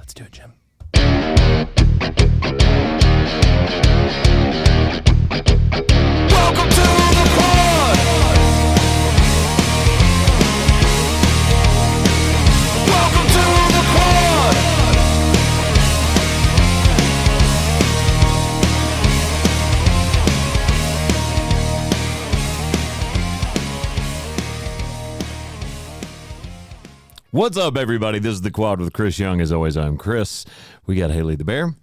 Let's do it, Jim. Welcome to the pod. Welcome to the pod. What's up, everybody? This is The Quad with Chris Young. As always, I'm Chris. We got Haley the Bear.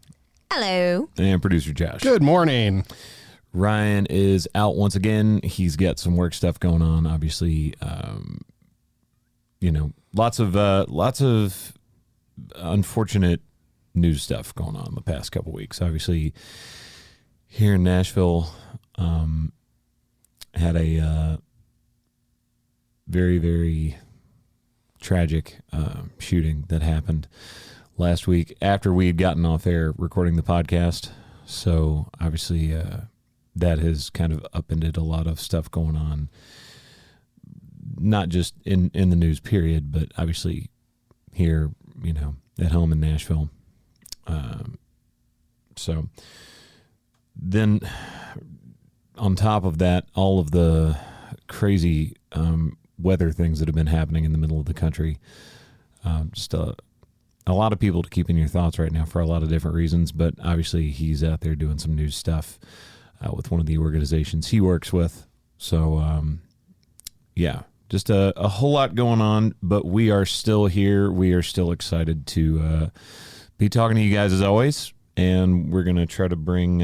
Hello. And producer Josh. Good morning. Ryan is out once again. He's got some work stuff going on. Obviously, lots of unfortunate news stuff going on the past couple weeks. Obviously, here in Nashville, had a very, very tragic shooting that happened last week after we had gotten off air recording the podcast. So obviously that has kind of upended a lot of stuff going on, not just in the news period, but obviously here, at home in Nashville. So then on top of that, all of the crazy weather things that have been happening in the middle of the country. Just a lot of people to keep in your thoughts right now for a lot of different reasons, but obviously he's out there doing some news stuff with one of the organizations he works with. So, just a whole lot going on, but we are still here. We are still excited to be talking to you guys as always, and we're going to try to bring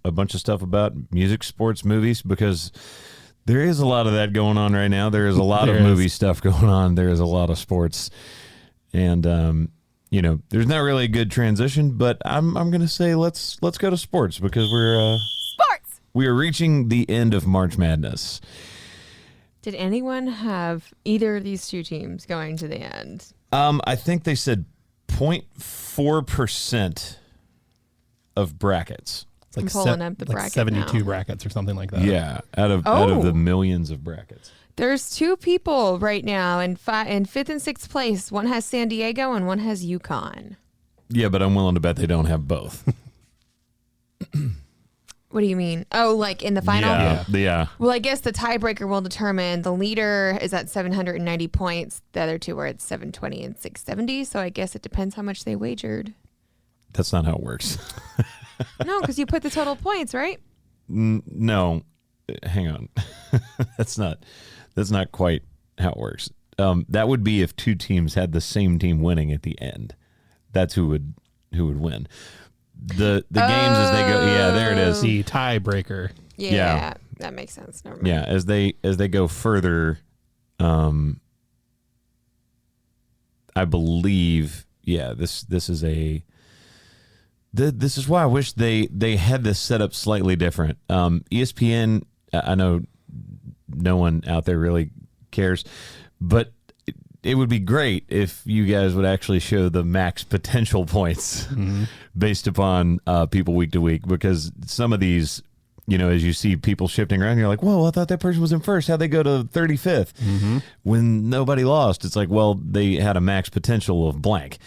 a bunch of stuff about music, sports, movies, because there is a lot of that going on right now. There is a lot of movie stuff going on. There is a lot of sports. And, there's not really a good transition, but I'm going to say let's go to sports because we are reaching the end of March Madness. Did anyone have either of these two teams going to the end? I think they said 0.4% of brackets. It's I'm pulling up the like bracket 72 now. brackets or something like that. Yeah, out of the millions of brackets. There's two people right now in fifth and sixth place. One has San Diego and one has UConn. Yeah, but I'm willing to bet they don't have both. What do you mean? Oh, like in the final? Yeah. Well, I guess the tiebreaker will determine. The leader is at 790 points. The other two are at 720 and 670. So I guess it depends how much they wagered. That's not how it works. No, because you put the total points, right? No, hang on. That's not quite how it works. That would be if two teams had the same team winning at the end. That's who would win. The games as they go. Yeah, there it is. The tiebreaker. Yeah, that makes sense. Never mind. Yeah, as they go further, I believe. Yeah, this is a. This is why I wish they had this set up slightly different. ESPN, I know no one out there really cares, but it would be great if you guys would actually show the max potential points based upon people week to week, because some of these, as you see people shifting around, you're like, whoa, I thought that person was in first. How'd they go to 35th when nobody lost? It's like, well, they had a max potential of blank.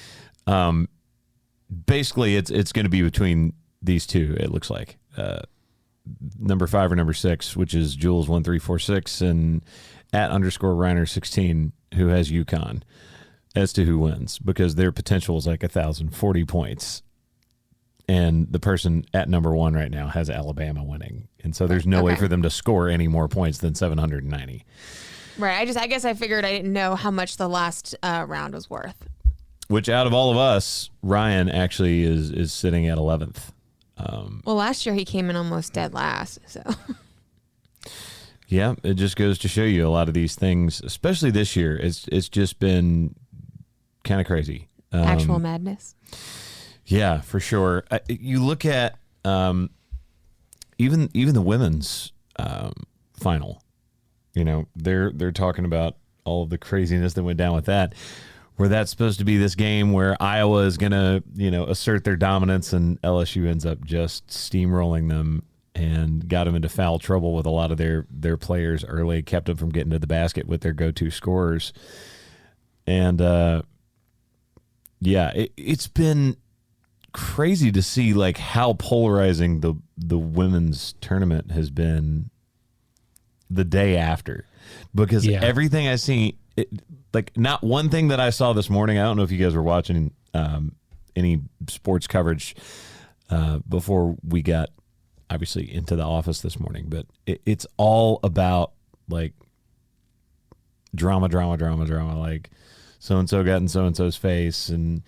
Basically, it's going to be between these two, it looks like. Number 5 or number 6, which is Jules1346 and @_Reiner16, who has UConn, as to who wins, because their potential is like 1,040 points. And the person at number 1 right now has Alabama winning. And so there's no way for them to score any more points than 790. Right. I guess I figured I didn't know how much the last round was worth. Which out of all of us, Ryan actually is sitting at 11th. Well, last year he came in almost dead last. So yeah, it just goes to show you a lot of these things, especially this year. It's just been kind of crazy. Actual madness. Yeah, for sure. You look at even the women's final. They're talking about all of the craziness that went down with that. Where that's supposed to be this game where Iowa is going to, assert their dominance, and LSU ends up just steamrolling them and got them into foul trouble with a lot of their players early, kept them from getting to the basket with their go-to scorers. And Yeah, it's been crazy to see like how polarizing the women's tournament has been the day after, because everything I see, like not one thing that I saw this morning. I don't know if you guys were watching any sports coverage before we got obviously into the office this morning, but it's all about like drama, like so and so got in so and so's face and.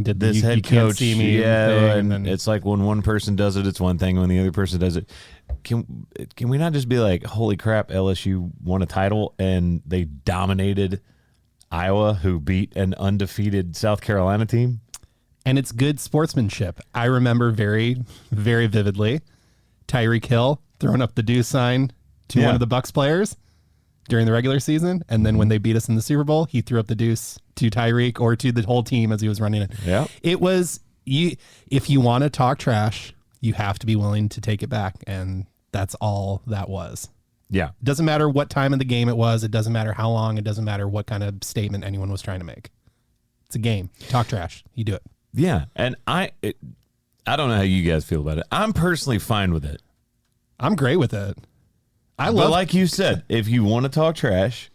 Did This you head can't coach, see me and then it's like when one person does it, it's one thing. When the other person does it, can we not just be like, holy crap, LSU won a title and they dominated Iowa, who beat an undefeated South Carolina team? and it's good sportsmanship. I remember very, very vividly Tyreek Hill throwing up the deuce sign to one of the Bucs players during the regular season, and then when they beat us in the Super Bowl, he threw up the deuce to Tyreek or to the whole team as he was running it. Yeah, it was you. If you want to talk trash, you have to be willing to take it back, and that's all that was. Yeah, It doesn't matter what time of the game it was. It doesn't matter how long. It doesn't matter what kind of statement anyone was trying to make. It's a game. Talk trash. You do it. yeah. And I don't know how you guys feel about it. I'm personally fine with it. I'm great with it. I But love like you said, if you want to talk trash,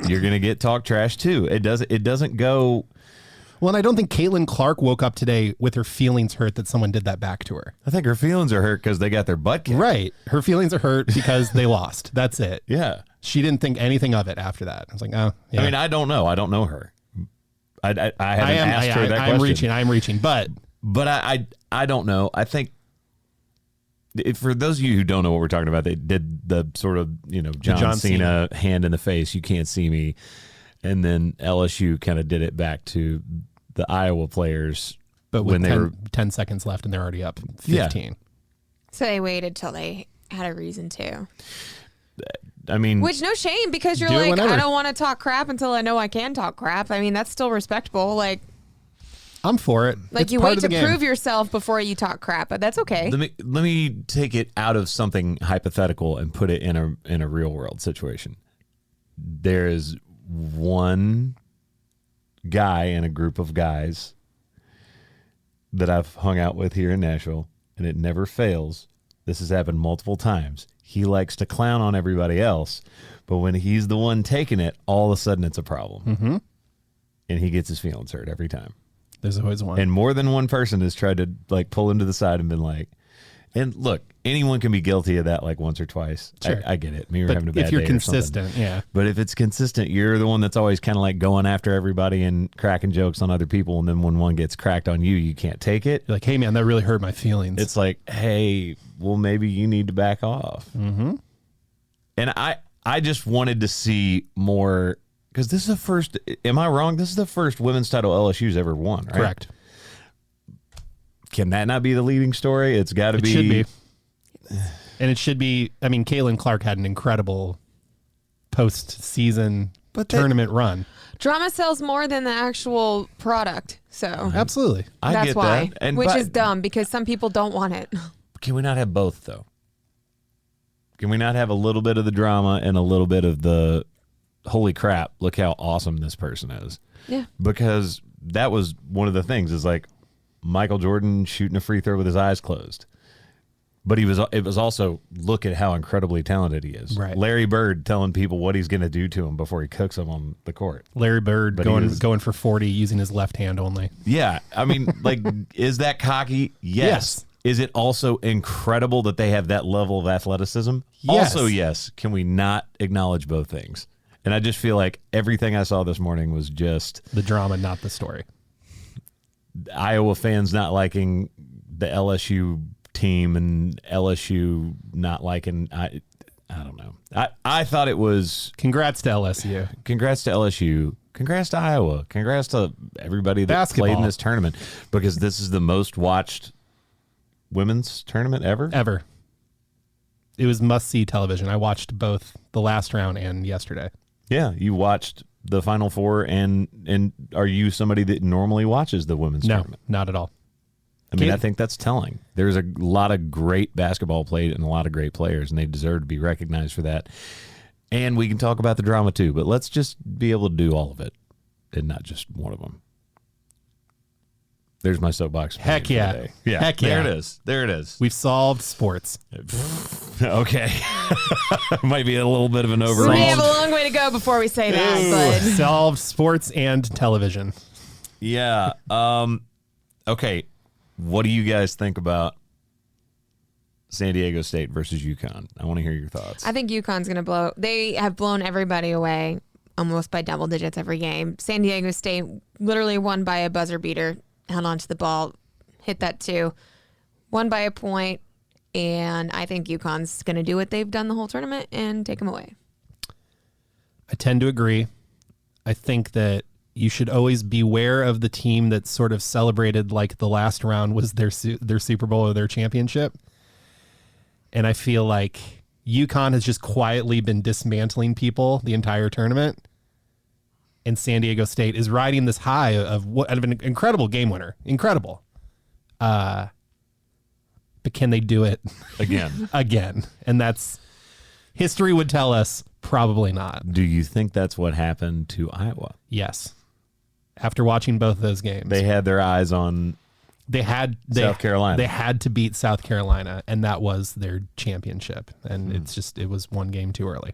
you're gonna get talk trash too. It doesn't go. Well, and I don't think Caitlin Clark woke up today with her feelings hurt that someone did that back to her. I think her feelings are hurt because they got their butt kicked. Right. Her feelings are hurt because they lost. That's it. Yeah. She didn't think anything of it after that. I was like, oh, yeah. I mean, I don't know. I don't know her. I haven't asked her that I'm question. I'm reaching. But I don't know. I think for those of you who don't know what we're talking about, they did the sort of, John Cena hand in the face, you can't see me. And then LSU kind of did it back to the Iowa players. But with when they were 10 seconds left and they're already up 15. Yeah. So they waited till they had a reason to. I mean, Which no shame, because you're Do it like, whenever. I don't want to talk crap until I know I can talk crap. I mean, that's still respectable. Like I'm for it. It's you part wait of the to game. prove yourself before you talk crap, but that's okay. let me take it out of something hypothetical and put it in a real world situation. There is one guy in a group of guys that I've hung out with here in Nashville, and it never fails. This has happened multiple times. He likes to clown on everybody else, but when he's the one taking it, all of a sudden it's a problem. Mm-hmm. And he gets his feelings hurt every time. There's always one. And more than one person has tried to like pull him to the side and been like, and look, anyone can be guilty of that like once or twice. Sure. I get it. Me but having a bad if you're day or something. consistent, yeah. But if it's consistent, you're the one that's always kind of like going after everybody and cracking jokes on other people. And then when one gets cracked on you, you can't take it. You're like, hey, man, that really hurt my feelings. It's like, hey, well, maybe you need to back off. Mm-hmm. And I just wanted to see more, because this is the first, am I wrong? This is the first women's title LSU's ever won, right? Correct. Can that not be the leading story? It's got to It be. should be. And it should be. I mean, Caitlin Clark had an incredible postseason tournament run. Drama sells more than the actual product. So Absolutely. I that's get why. that. And Which but is dumb because some people don't want it. Can we not have both, though? Can we not have a little bit of the drama and a little bit of the holy crap, look how awesome this person is? Yeah. Because that was one of the things is like Michael Jordan shooting a free throw with his eyes closed. But it was also, look at how incredibly talented he is. Right. Larry Bird telling people what he's going to do to him before he cooks them on the court. Larry Bird But going for 40 using his left hand only. Yeah. I mean, like, is that cocky? Yes. Is it also incredible that they have that level of athleticism? Yes. Also, yes. Can we not acknowledge both things? And I just feel like everything I saw this morning was just The drama, not the story. Iowa fans not liking the LSU team and LSU not liking. I don't know. I thought it was Congrats to LSU. congrats to LSU. Congrats to Iowa. Congrats to everybody that Basketball. played in this tournament, because this is the most watched women's tournament ever. Ever. It was must-see television. I watched both the last round and yesterday. Yeah, you watched the Final Four, and are you somebody that normally watches the women's No, tournament? not at all. I mean, Kate- I think that's telling. There's a lot of great basketball played and a lot of great players, and they deserve to be recognized for that. And we can talk about the drama too, but let's just be able to do all of it and not just one of them. There's my soapbox. Heck for yeah. today. Yeah. Heck There yeah. it is. There it is. We've solved sports. Okay. Might be a little bit of an We overreach. have a long way to go before we say that, but Solved sports and television. Yeah. Okay. What do you guys think about San Diego State versus UConn? I want to hear your thoughts. I think UConn's going to blow. They have blown everybody away almost by double digits every game. San Diego State literally won by a buzzer beater, held onto the ball, hit that too, won by a point, and I think UConn's going to do what they've done the whole tournament and take them away. I tend to agree. I think that you should always beware of the team that sort of celebrated like the last round was their Super Bowl or their championship. And I feel like UConn has just quietly been dismantling people the entire tournament. And San Diego State is riding this high of an incredible game winner. Incredible. But can they do it Again. again? And that's history would tell us probably not. Do you think that's what happened to Iowa? Yes. After watching both of those games, They had their eyes on South Carolina. They had to beat South Carolina, and that was their championship. And it was one game too early.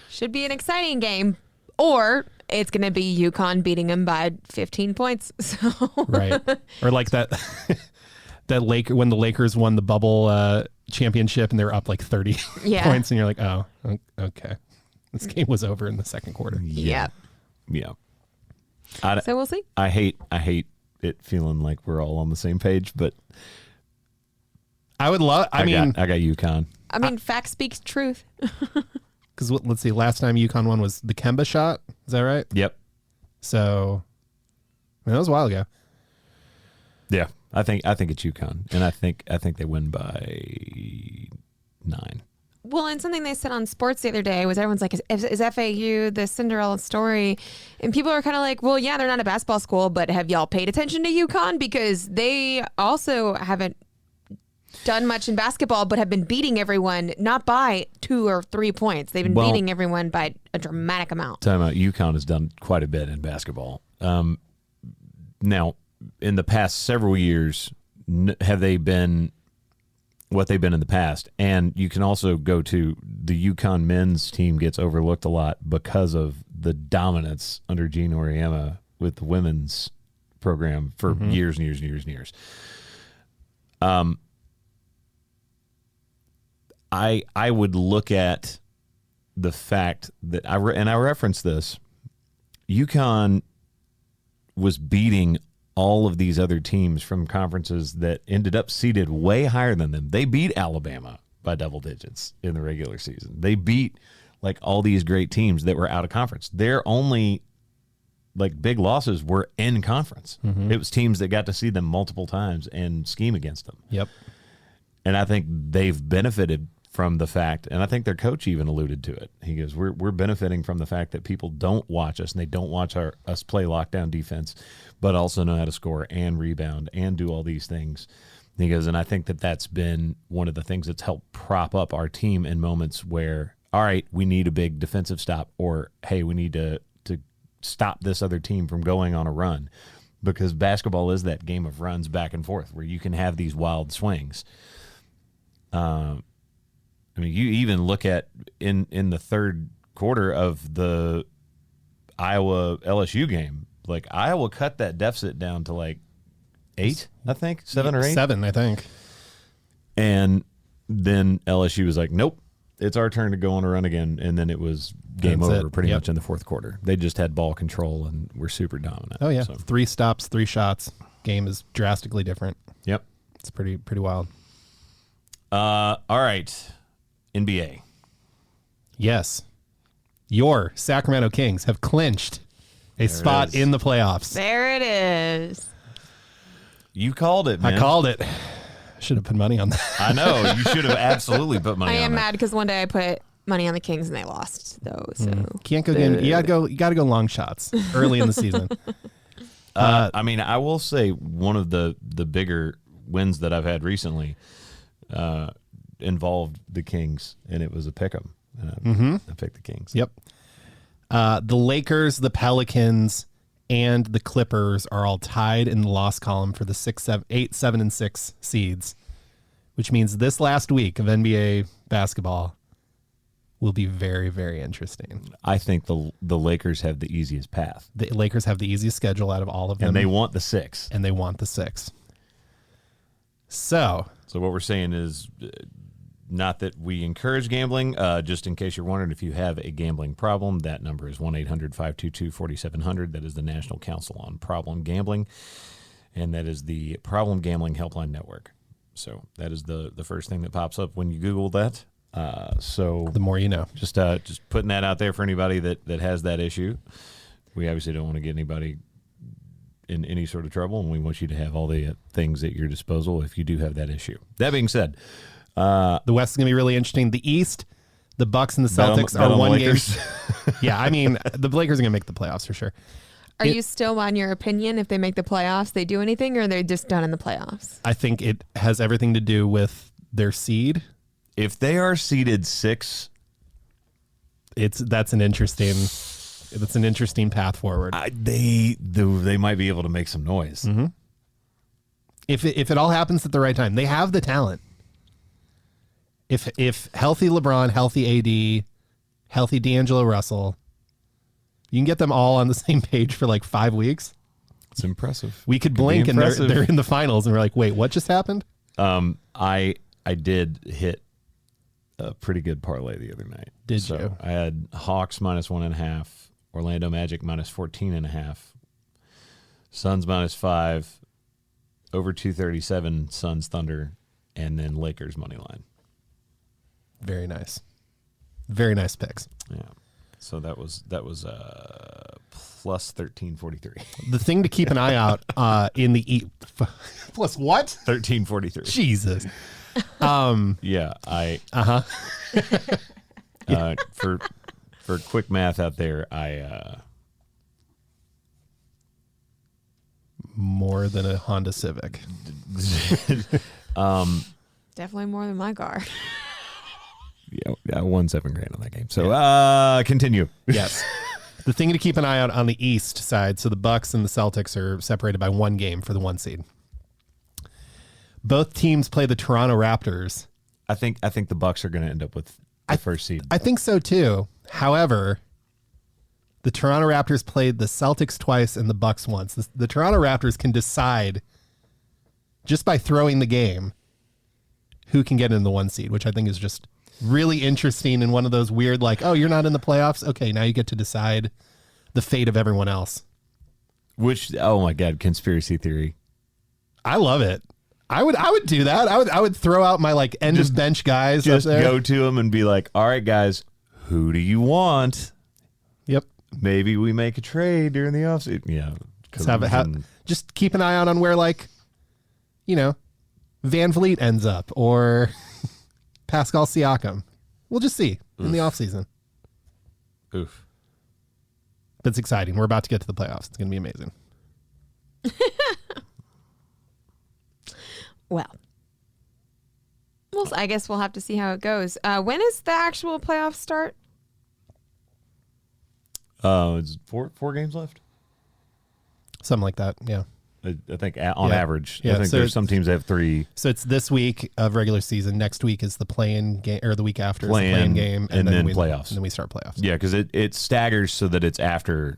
Should be an exciting game, or it's going to be UConn beating them by 15 points. So Right. Or like that when the Lakers won the bubble championship and they're up like 30 Yeah. points, and you're like, oh, okay. This game was over in the second quarter. Yep. Yeah. So we'll see. I hate it feeling like we're all on the same page, but I would love, I mean, got UConn. I mean, fact speaks truth. because let's see, last time UConn won was the Kemba shot. Is that right? Yep. So, I mean, that was a while ago. Yeah. I think it's UConn, and I think they win by 9. Well, and something they said on sports the other day was everyone's like, is FAU the Cinderella story? And people are kind of like, well, yeah, they're not a basketball school, but have y'all paid attention to UConn? Because they also haven't done much in basketball, but have been beating everyone, not by 2 or 3 points. They've been beating everyone by a dramatic amount. Time out. UConn has done quite a bit in basketball. Now, in the past several years, have they been what they've been in the past? And you can also go to the UConn men's team gets overlooked a lot because of the dominance under Gene Auriemma with the women's program for years and years and years and years. I would look at the fact that I referenced this. UConn was beating all of these other teams from conferences that ended up seated way higher than them. They beat Alabama by double digits in the regular season. They beat like all these great teams that were out of conference. Their only like big losses were in conference. It was teams that got to see them multiple times and scheme against them. Yep. And I think they've benefited from the fact, and I think their coach even alluded to it. He goes, we're benefiting from the fact that people don't watch us, and they don't watch us play lockdown defense, but also know how to score and rebound and do all these things. And he goes, and I think that's been one of the things that's helped prop up our team in moments where, all right, we need a big defensive stop, or, hey, we need to stop this other team from going on a run. Because basketball is that game of runs back and forth where you can have these wild swings. I mean, you even look at in the third quarter of the Iowa LSU game, like Iowa cut that deficit down to like 8, I think, 7 or 8. 7, I think. And then LSU was like, nope, it's our turn to go on a run again. And then it was game That's over it. pretty Yep. much in the fourth quarter. They just had ball control and were super dominant. Oh yeah, So, 3 stops, 3 shots. Game is drastically different. yep. It's pretty wild. All right. NBA. Yes, your Sacramento Kings have clinched a spot is. in the playoffs. There it is. You called it, man. I called it. Should have put money on that. I know. You should have absolutely put money I on am it. mad because one day I put money on the Kings and they lost, though. So Can't go game. You gotta go long shots early in the season. I mean, I will say one of the bigger wins that I've had recently involved the Kings, and it was a pick 'em. I picked the Kings. Yep. The Lakers, the Pelicans, and the Clippers are all tied in the loss column for the 8, 7, and 6 seeds, which means this last week of NBA basketball will be very, very interesting. I think the Lakers have the easiest path. The Lakers have the easiest schedule out of all of them. And they want the 6. And they want the 6. So what we're saying is not that we encourage gambling. Just in case you're wondering if you have a gambling problem, that number is 1-800-522-4700. That is the National Council on Problem Gambling. And that is the Problem Gambling Helpline Network. So that is the first thing that pops up when you Google that. So the more you know. Just putting that out there for anybody that has that issue. We obviously don't want to get anybody in any sort of trouble, and we want you to have all the things at your disposal if you do have that issue. That being said, the West is going to be really interesting. The East, the Bucks and the Celtics are one game. Yeah, I mean, the Lakers are going to make the playoffs for sure. Are you still on your opinion if they make the playoffs, they do anything, or are they just done in the playoffs? I think it has everything to do with their seed. If they are seeded 6, that's an interesting path forward. They might be able to make some noise. Mm-hmm. If it all happens at the right time, they have the talent. If healthy LeBron, healthy AD, healthy D'Angelo Russell, you can get them all on the same page for like 5 weeks. It's impressive. We could blink and they're in the finals, and we're like, wait, what just happened? I did hit a pretty good parlay the other night. Did you? I had Hawks -1.5, Orlando Magic -14.5, Suns -5, over 237 Suns Thunder, and then Lakers money line. Very nice. Very nice picks. Yeah. So that was plus 1343. The thing to keep an eye out in the plus what? 1343. Jesus. Yeah, for quick math out there, more than a Honda Civic. Definitely more than my car. Yeah, I won $7,000 on that game. So continue. Yes. The thing to keep an eye out on the East side, so the Bucks and the Celtics are separated by 1 game for the 1 seed. Both teams play the Toronto Raptors. I think the Bucks are going to end up with the first seed. I think so too. However, the Toronto Raptors played the Celtics twice and the Bucks once. The Toronto Raptors can decide just by throwing the game who can get in the 1 seed, which I think is just really interesting and one of those weird, like, oh, you're not in the playoffs? Okay, now you get to decide the fate of everyone else. Which, oh my God, conspiracy theory. I love it. I would do that. I would throw out my like end of bench guys. Just up there. go to them and be like, all right, guys, who do you want? Yep. Maybe we make a trade during the offseason. Yeah. Just keep an eye out on where, like, Van Vliet ends up or Pascal Siakam. We'll just see in the offseason. Oof. But it's exciting. We're about to get to the playoffs. It's going to be amazing. Well, I guess we'll have to see how it goes. When is the actual playoffs start? It's four games left. Something like that. Yeah. I think on average. Yeah. I think So there's some teams that have 3. So it's this week of regular season. Next week is the play-in game, or the week after is the Play-in, play-in game, and then we, playoffs. And then we start playoffs. Yeah, because it staggers so that it's after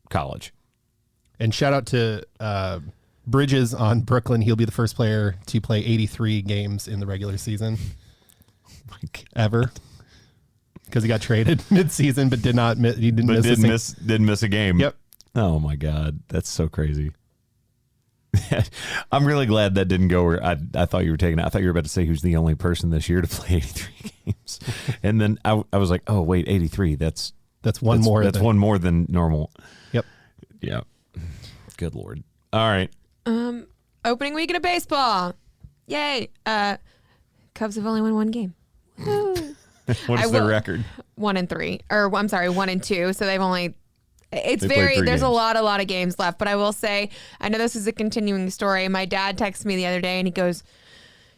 college. And shout out to Bridges on Brooklyn. He'll be the first player to play 83 games in the regular season ever, because he got traded mid-season, but didn't miss a game. Yep. Oh my God, that's so crazy. I'm really glad that didn't go where I thought you were taking it. I thought you were about to say who's the only person this year to play 83 games, and then I was like, oh wait, 83. That's one more. That's one more than normal. Yep. Yeah. Good Lord. All right. Opening weekend of baseball. Yay. Cubs have only won 1 game. Woo. What's their record? 1-3. Or I'm sorry, 1-2. So they've only. It's They played 3 there's games. a lot of games left, but I will say, I know this is a continuing story. My dad texted me the other day and he goes,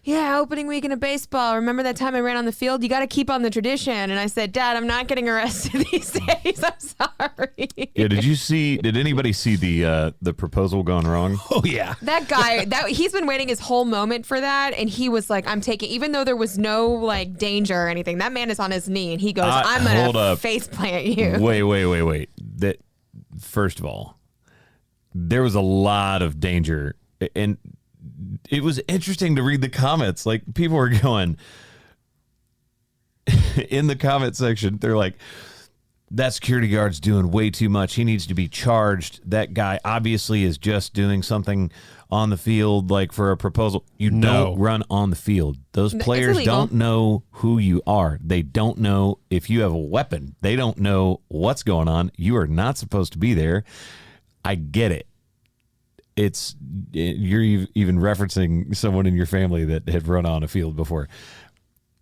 yeah, opening weekend of baseball. Remember that time I ran on the field? You got to keep on the tradition. And I said, Dad, I'm not getting arrested these days. I'm sorry. Yeah, did anybody see the proposal gone wrong? Oh yeah. That guy, he's been waiting his whole moment for that, and he was like, "I'm taking," even though there was no like danger or anything. That man is on his knee, and he goes, "I'm hold gonna up. face plant you." Wait. That first of all, there was a lot of danger, and it was interesting to read the comments. Like people were going in the comment section. They're like, that security guard's doing way too much. He needs to be charged. That guy obviously is just doing something on the field, like for a proposal. You don't run on the field. Those players don't know who you are. They don't know if you have a weapon. They don't know what's going on. You are not supposed to be there. I get it. You're even referencing someone in your family that had run on a field before.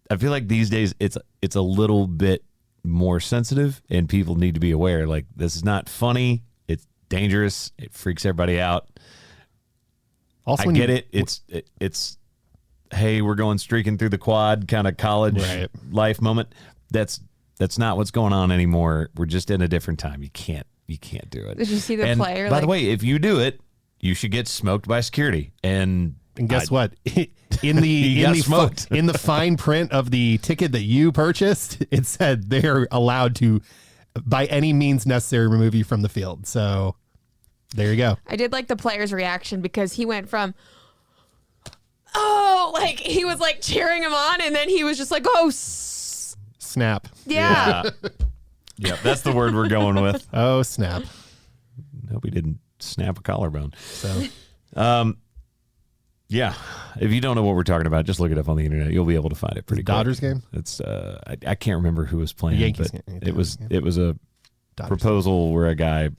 I feel like these days it's a little bit more sensitive, and people need to be aware. Like, this is not funny. It's dangerous. It freaks everybody out. Also, I get it. It's hey, we're going streaking through the quad kind of college life moment. That's not what's going on anymore. We're just in a different time. You can't do it. Did you see the player? By the way, if you do it, you should get smoked by security. And guess what? In the fine print of the ticket that you purchased, it said they're allowed to, by any means necessary, remove you from the field. So there you go. I did like the player's reaction because he went from, oh, like he was like cheering him on, and then he was just like, oh, snap. Yeah. Yeah, that's the word we're going with. Oh, snap. Hope he didn't snap a collarbone. So, yeah, if you don't know what we're talking about, just look it up on the internet. You'll be able to find it pretty quick. Dodgers game? It's I can't remember who was playing, Yankees but game. it was a Dodgers proposal where a guy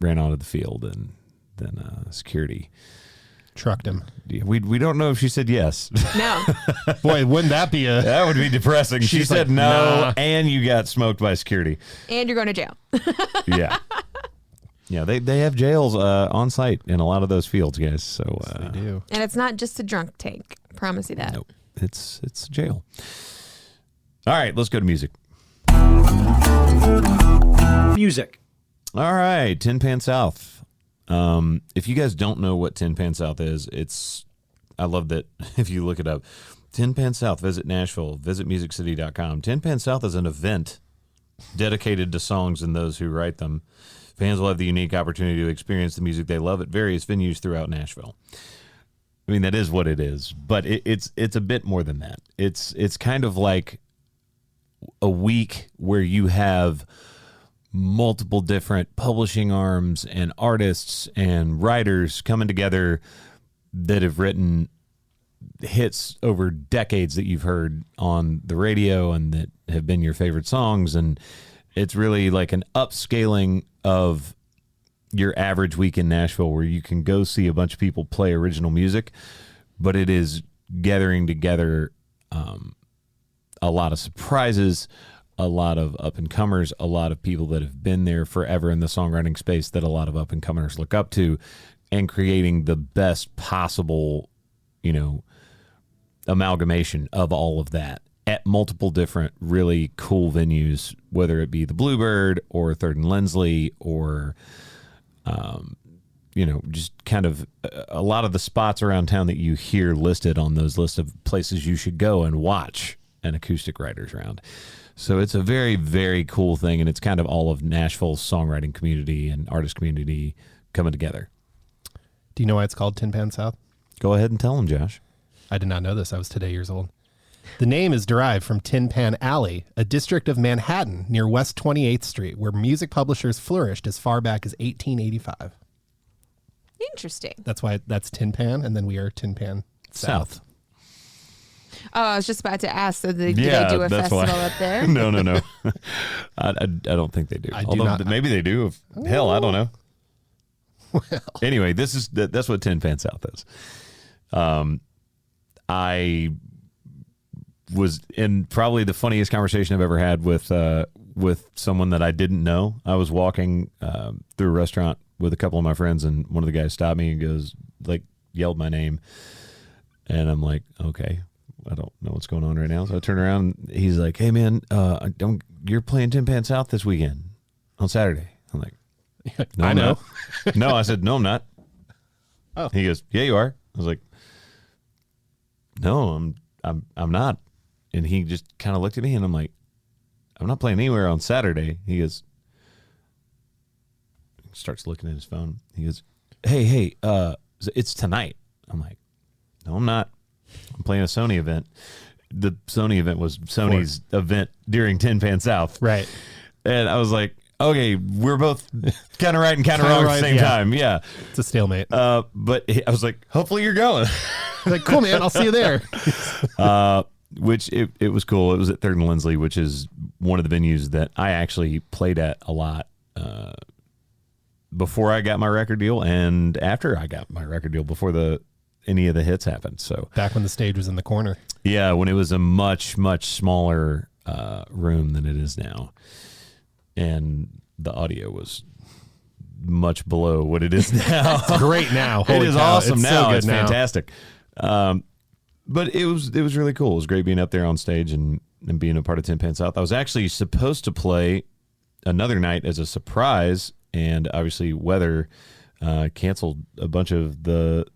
ran onto the field and then security trucked him. We don't know if she said yes. No. Boy, wouldn't that be a... That would be depressing. She She's said like, no, nah. and you got smoked by security. And you're going to jail. Yeah. Yeah, they have jails on site in a lot of those fields, guys. So They do. And it's not just a drunk tank. Promise you that. nope, it's jail. All right, let's go to music. Music. All right, Tin Pan South. If you guys don't know what Tin Pan South is, I love that if you look it up. Tin Pan South, visit Nashville, visit musiccity.com. Tin Pan South is an event dedicated to songs and those who write them. Fans will have the unique opportunity to experience the music they love at various venues throughout Nashville. I mean, that is what it is, but it's a bit more than that. It's kind of like a week where you have multiple different publishing arms and artists and writers coming together that have written hits over decades that you've heard on the radio and that have been your favorite songs. And it's really like an upscaling of your average week in Nashville where you can go see a bunch of people play original music, but it is gathering together a lot of surprises, a lot of up-and-comers, a lot of people that have been there forever in the songwriting space that a lot of up-and-comers look up to, and creating the best possible, amalgamation of all of that at multiple different really cool venues, whether it be the Bluebird or Third and Lindsley or, just kind of a lot of the spots around town that you hear listed on those lists of places you should go and watch an acoustic writers round. So it's a very, very cool thing, and it's kind of all of Nashville's songwriting community and artist community coming together. Do you know why it's called Tin Pan South? Go ahead and tell them, Josh. I did not know this. I was today years old. The name is derived from Tin Pan Alley, a district of Manhattan near West 28th Street, where music publishers flourished as far back as 1885. Interesting. That's why that's Tin Pan, and then we are Tin Pan South. Oh, I was just about to ask. So do they do a festival up there? No. I don't think they do. I do Although not. maybe they do. Hell, I don't know. Anyway, that's what Tin Pan South is. I was in probably the funniest conversation I've ever had with someone that I didn't know. I was walking through a restaurant with a couple of my friends, and one of the guys stopped me and goes, yelled my name. And I'm like, okay, I don't know what's going on right now. So I turn around. He's like, hey, man, you're playing Tin Pan South this weekend on Saturday. I'm like, no, I I'm know. not. No, I said, no, I'm not. Oh. He goes, yeah, you are. I was like, no, I'm not. And he just kind of looked at me, and I'm like, I'm not playing anywhere on Saturday. He goes, starts looking at his phone. He goes, hey, it's tonight. I'm like, no, I'm not. I'm playing a Sony event. The Sony event was Sony's event during Tin Pan South. Right. And I was like, okay, we're both kind of right and kind of wrong at the same time. Yeah. It's a stalemate. But I was like, hopefully you're going. Like, cool, man. I'll see you there. Which it was cool. It was at 3rd and Lindsley, which is one of the venues that I actually played at a lot before I got my record deal and after I got my record deal, before any of the hits happened. So Back when the stage was in the corner. yeah, when it was a much, much smaller room than it is now. And the audio was much below what it is now. Great now. It Holy is cow. awesome It's now. so good It's now. fantastic. But it was really cool. It was great being up there on stage and being a part of Tin Pan South. I was actually supposed to play another night as a surprise, and obviously weather canceled a bunch of the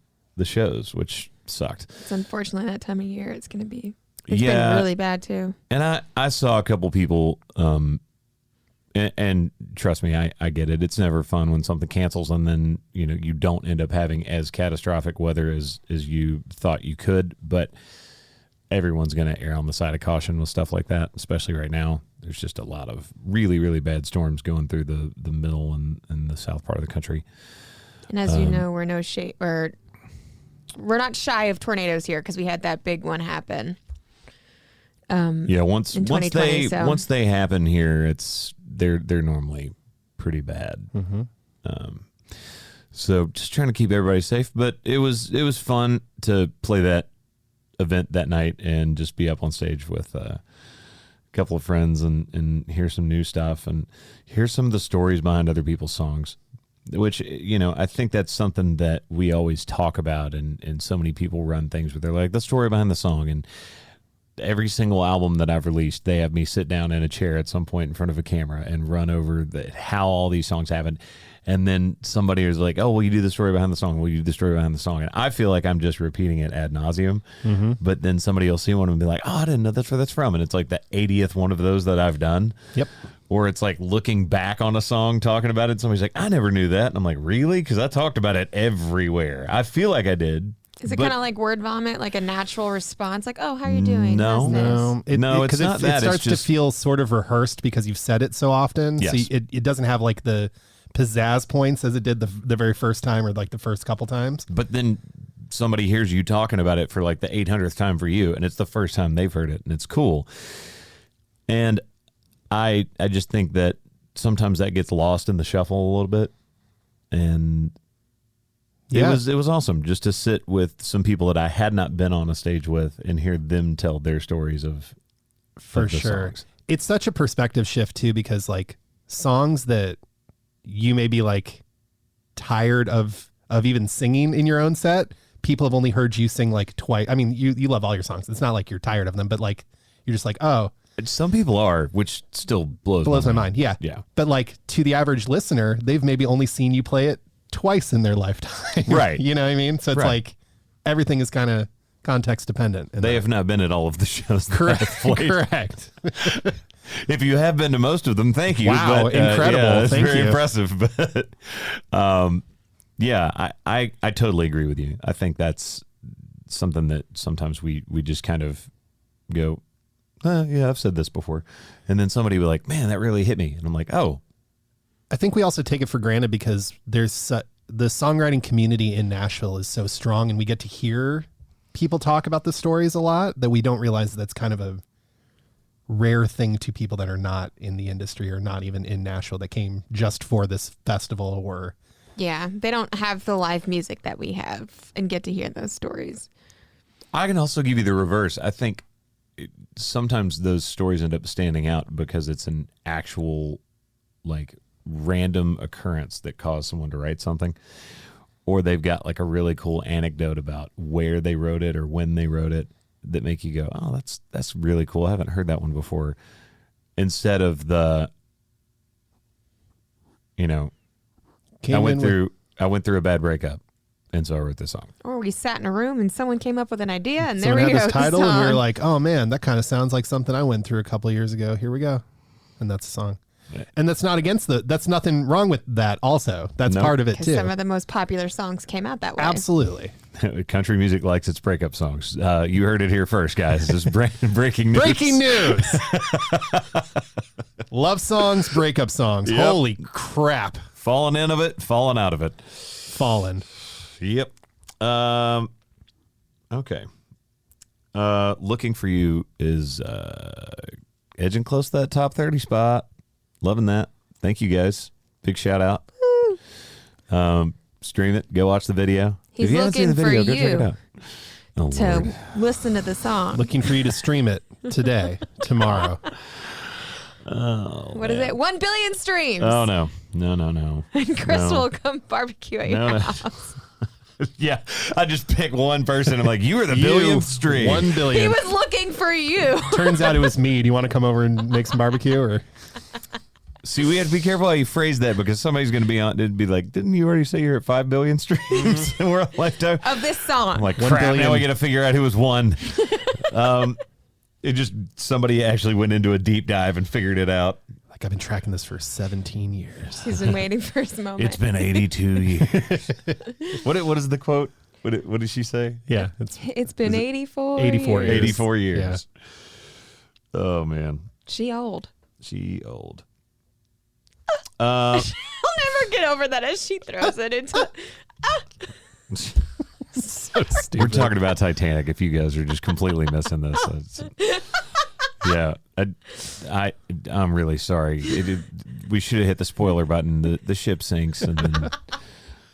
shows, which sucked. It's unfortunately that time of year. It's going to be. It's Yeah. been really bad too. And I saw a couple people, and trust me, I get it. It's never fun when something cancels and then you don't end up having as catastrophic weather as you thought you could. But everyone's going to err on the side of caution with stuff like that, especially right now. There's just a lot of really, really bad storms going through the middle and the south part of the country. And as you know, we're not shy of tornadoes here because we had that big one happen. Yeah, once in 2020, so. once they happen here, they're normally pretty bad. So just trying to keep everybody safe, but it was fun to play that event that night and just be up on stage with a couple of friends and hear some new stuff and hear some of the stories behind other people's songs, which I think that's something that we always talk about, and so many people run things where they're like the story behind the song. And every single album that I've released, they have me sit down in a chair at some point in front of a camera and run over how all these songs happened. And then somebody is like, oh, well, you do the story behind the song. Well, you do the story behind the song. And I feel like I'm just repeating it ad nauseum. But then somebody will see one and be like, oh, I didn't know that's where that's from. And it's like the 80th one of those that I've done. Yep. Or it's like looking back on a song, talking about it. Somebody's like, I never knew that. And I'm like, really? Because I talked about it everywhere. I feel like I did. Is it but- kind of like word vomit, like a natural response? Like, oh, how are you doing? No. How's this? No, it's not that. It starts It's just- to feel sort of rehearsed because you've said it so often. Yes. So it doesn't have like the pizzazz points as it did the very first time or like the first couple times. But then somebody hears you talking about it for like the 800th time for you, and it's the first time they've heard it, and it's cool. And I just think that sometimes that gets lost in the shuffle a little bit. And Yeah. it was awesome just to sit with some people that I had not been on a stage with and hear them tell their stories of For of the sure. songs. It's such a perspective shift too, because like songs that you may be like tired of even singing in your own set, people have only heard you sing like twice. I mean, you love all your songs. It's not like you're tired of them, but like you're just like, oh, Some people are, which still blows my mind. Yeah. Yeah. But like to the average listener, they've maybe only seen you play it twice in their lifetime. Right. You know what I mean? So it's Right. like everything is kind of context dependent. And They have not been at all of the shows that correct. I've played. Correct. If you have been to most of them, thank you. Wow, But, incredible. Yeah, that's Thank very you. impressive. But yeah, I totally agree with you. I think that's something that sometimes we just kind of go, yeah, I've said this before. And then somebody will be like, man, that really hit me. And I'm like, oh, I think we also take it for granted because there's the songwriting community in Nashville is so strong, and we get to hear people talk about the stories a lot that we don't realize that's kind of a rare thing to people that are not in the industry or not even in Nashville that came just for this festival or Yeah, they don't have the live music that we have and get to hear those stories. I can also give you the reverse. I think sometimes those stories end up standing out because it's an actual like random occurrence that caused someone to write something. or they've got like a really cool anecdote about where they wrote it or when they wrote it that make you go, oh, that's really cool. I haven't heard that one before. Instead of the, I went through a bad breakup, and so I wrote this song. Or we sat in a room and someone came up with an idea, and Someone there we had go. this title, the and we were song. like, "Oh man, that kind of sounds like something I went through a couple of years ago." Here we go, and that's a song. Yeah. And that's not against that's nothing wrong with that. Also, that's Nope. part of it Because too. some of the most popular songs came out that way. Absolutely. Country music likes its breakup songs. You heard it here first, guys. This is breaking news. Breaking news. Love songs, breakup songs. Yep. Holy crap! Falling in of it, falling out of it. Fallen. Yep. Okay. Looking for You is edging close to that top 30 spot. Loving that. Thank you guys. Big shout out. Stream it. Go watch the video. He's if you haven't seen the looking for video, go check it you out. Oh, to Lord. listen to the song. Looking for you to stream it today, tomorrow. What is it? 1 billion streams. Oh, no. No. And Chris No. will come barbecue at your No. house. Yeah. I just pick one person. I'm like, you are the billionth stream. 1 He billion. was looking for you. Turns out it was me. Do you want to come over and make some barbecue? Or See, we have to be careful how you phrase that because somebody's going to be on. It'd be like, didn't you already say you're at 5 billion streams in World Lifetime? Of this song. I'm like, 1 crap, billion. now we got to figure out who was one. It just, somebody actually went into a deep dive and figured it out. like I've been tracking this for 17 years. He's been waiting for his moment. It's been 82 years. What is the quote? What did she say? Yeah, It's been 84 84 years. 84 years. Oh, man. She old. She old. I'll never get over that as she throws it into. so stupid. We're talking about Titanic if you guys are just completely missing this. Yeah. I'm really sorry. We should have hit the spoiler button. The ship sinks and then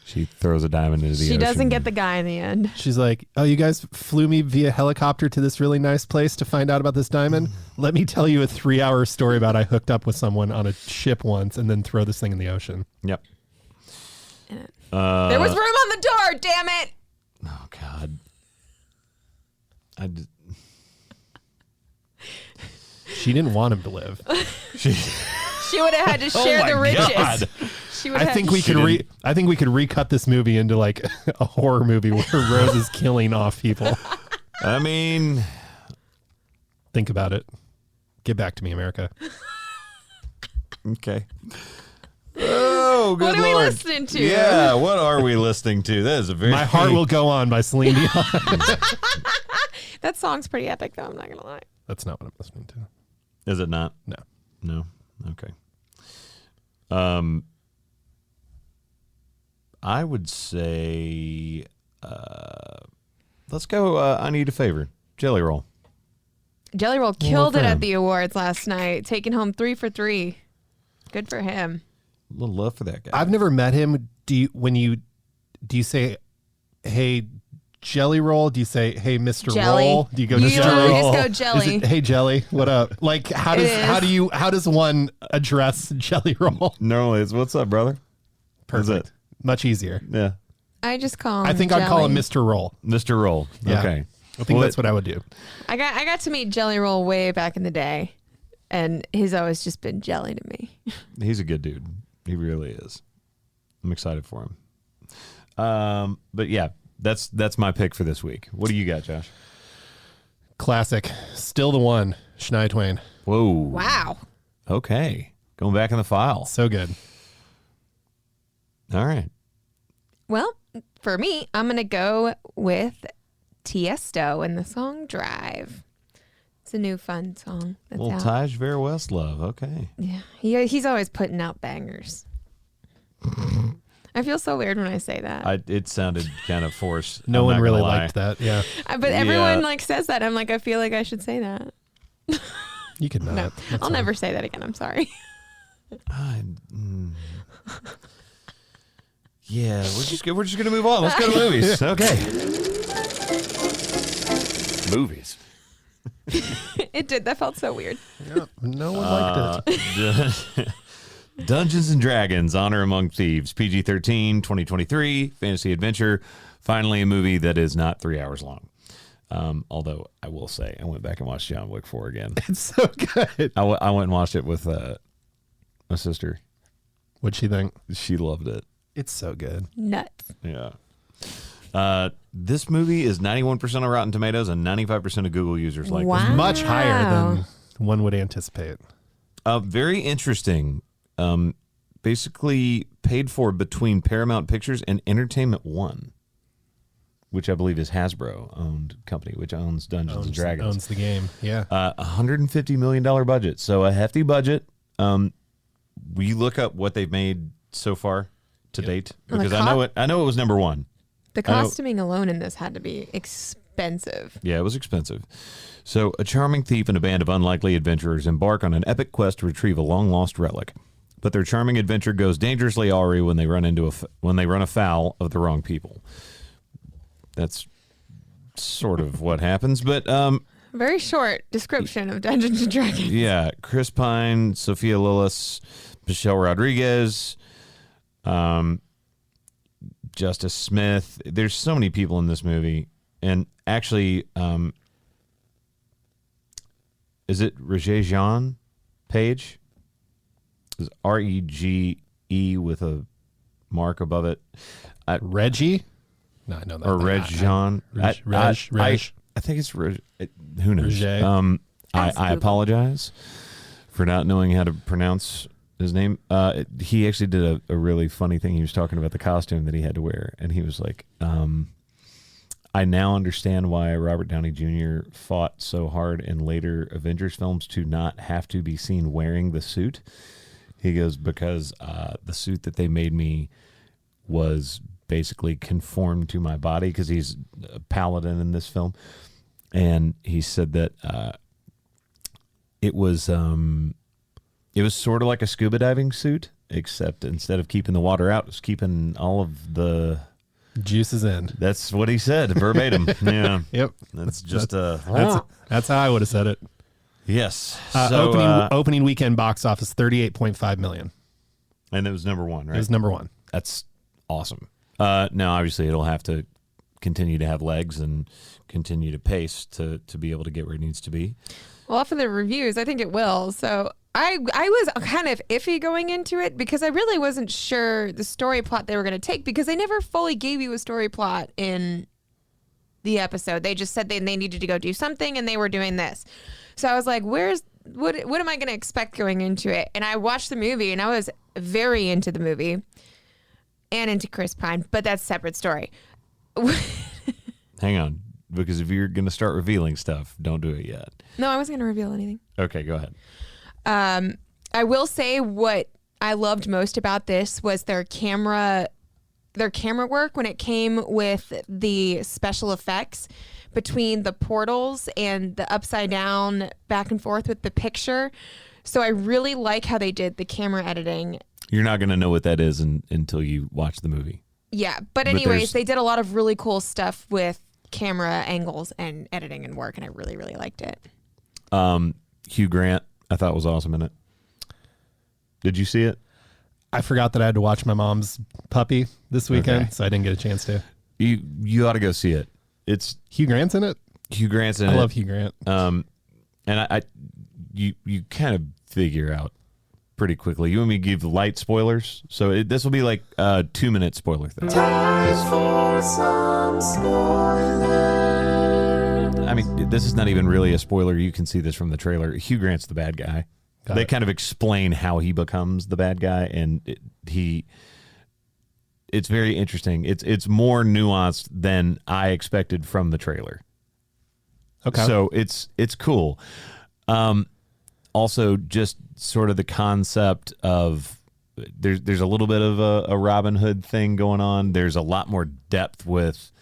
she throws a diamond into the ocean. She doesn't get the guy in the end. She's like, oh, you guys flew me via helicopter to this really nice place to find out about this diamond? Let me tell you a 3-hour story about I hooked up with someone on a ship once and then throw this thing in the ocean. Yep. There was room on the door, damn it. Oh, God. She didn't want him to live. She would have had to share the riches. God. She would I have think we could recut this movie into like a horror movie where Rose is killing off people. I mean, Think about it. Get back to me, America. okay. Oh, good What are we Lord. listening to? Yeah, what are we listening to? That is a very My Heart Will Go On by Celine Dion. That song's pretty epic, though. I'm not gonna lie. That's not what I'm listening to. Is it not? No. No. Okay. I would say, let's go. I Need a Favor. Jelly Roll. Jelly Roll killed for it him. at the awards last night, taking home 3 for 3. Good for him. A little love for that guy. I've never met him. Do you say, hey, Jelly Roll? Do you say, hey, Mr. Jelly. Roll? Do you go You Mr. literally Roll? just go Is Jelly. it, hey, Jelly, what up? Like, how does one address Jelly Roll? Normally it's, what's up, brother? Perfect. Much easier. Yeah. I just call him I think I'd call him Jelly. Mr. Roll. Mr. Roll. Yeah. Okay. I think Well, that's what I would do. I got to meet Jelly Roll way back in the day, and he's always just been jelly to me. He's a good dude. He really is. I'm excited for him. But yeah, that's my pick for this week. What do you got, Josh? Classic. Still the one. Shania Twain. Whoa. Wow. Okay. Going back in the file. So good. All right. Well, for me, I'm going to go with Tiesto and the song Drive. It's a new fun song that's Little out. Taj Vera Westlove. Okay. Yeah, he's always putting out bangers. I feel so weird when I say that. It sounded kind of forced. No I'm one not really gonna lie. liked that. Yeah. But everyone Yeah. like says that. I'm like, I feel like I should say that. You could not. No, That's I'll fine. never say that again. I'm sorry. Yeah, we're just gonna move on. Let's go to movies. Okay. Movies. It did. That felt so weird. Yeah, no one liked it. Dungeons and Dragons: Honor Among Thieves, PG-13, 2023, fantasy adventure. Finally, a movie that is not 3 hours long. Although I will say, I went back and watched John Wick 4 again. It's so good. I went and watched it with my sister. What'd she think? She loved it. It's so good. Nuts. Yeah. This movie is 91% on Rotten Tomatoes and 95% of Google users like Wow. this. Much higher than one would anticipate. Very interesting. Basically paid for between Paramount Pictures and Entertainment One, which I believe is Hasbro-owned company, which owns Dungeons and Dragons. Owns the game. Yeah. $150 million budget. So a hefty budget. We look up what they've made so far to date? Because I know it was number one. The costuming alone in this had to be expensive. Yeah, it was expensive. So, a charming thief and a band of unlikely adventurers embark on an epic quest to retrieve a long-lost relic. But their charming adventure goes dangerously awry when they run afoul of the wrong people. That's sort of what happens. But Very short description of Dungeons and Dragons. yeah, Chris Pine, Sophia Lillis, Michelle Rodriguez, Justice Smith. There's so many people in this movie. And actually, is it Regé-Jean Page? Is R-E-G-E with a mark above it? Reggie? No, I know that. Or Reg-Jean? Reg. I think it's Reg. Who knows? Roger. I apologize for not knowing how to pronounce his name. He actually did a really funny thing. He was talking about the costume that he had to wear, and he was like, I now understand why Robert Downey Jr. fought so hard in later Avengers films to not have to be seen wearing the suit. He goes, because the suit that they made me was basically conformed to my body, because he's a paladin in this film. And he said that it was sort of like a scuba diving suit, except instead of keeping the water out, it's keeping all of the Juices in. That's what he said verbatim. Yeah. Yep. That's just That's how I would have said it. yes. So, Opening weekend box office 38.5 million. and it was number one, right? It was number one. That's awesome. Now, obviously, it'll have to continue to have legs and continue to pace to be able to get where it needs to be. Well, for the reviews, I think it will. So I was kind of iffy going into it because I really wasn't sure the story plot they were going to take, because they never fully gave you a story plot in the episode. They just said they needed to go do something and they were doing this. So I was like, what am I going to expect going into it? And I watched the movie and I was very into the movie and into Chris Pine, but that's a separate story. Hang on, because if you're going to start revealing stuff, don't do it yet. No, I wasn't going to reveal anything. Okay, go ahead. I will say what I loved most about this was their camera work when it came with the special effects between the portals and the upside down back and forth with the picture. So I really like how they did the camera editing. You're not going to know what that is until you watch the movie. Yeah, but anyways, they did a lot of really cool stuff with camera angles and editing and work, and I really, really liked it. Hugh Grant, I thought was awesome in it. Did you see it? I forgot that I had to watch my mom's puppy this weekend, Okay. so I didn't get a chance to. You ought to go see it. It's Hugh Grant's in it? Hugh Grant's in it. I love Hugh Grant. And you kind of figure out pretty quickly. You want me to give light spoilers? So this will be like a 2-minute spoiler thing. I mean, this is not even really a spoiler. You can see this from the trailer. Hugh Grant's the bad guy. They kind of explain how he becomes the bad guy, and it's very interesting. It's more nuanced than I expected from the trailer. Okay. So it's cool. Also, just sort of the concept of there's a little bit of a Robin Hood thing going on. There's a lot more depth with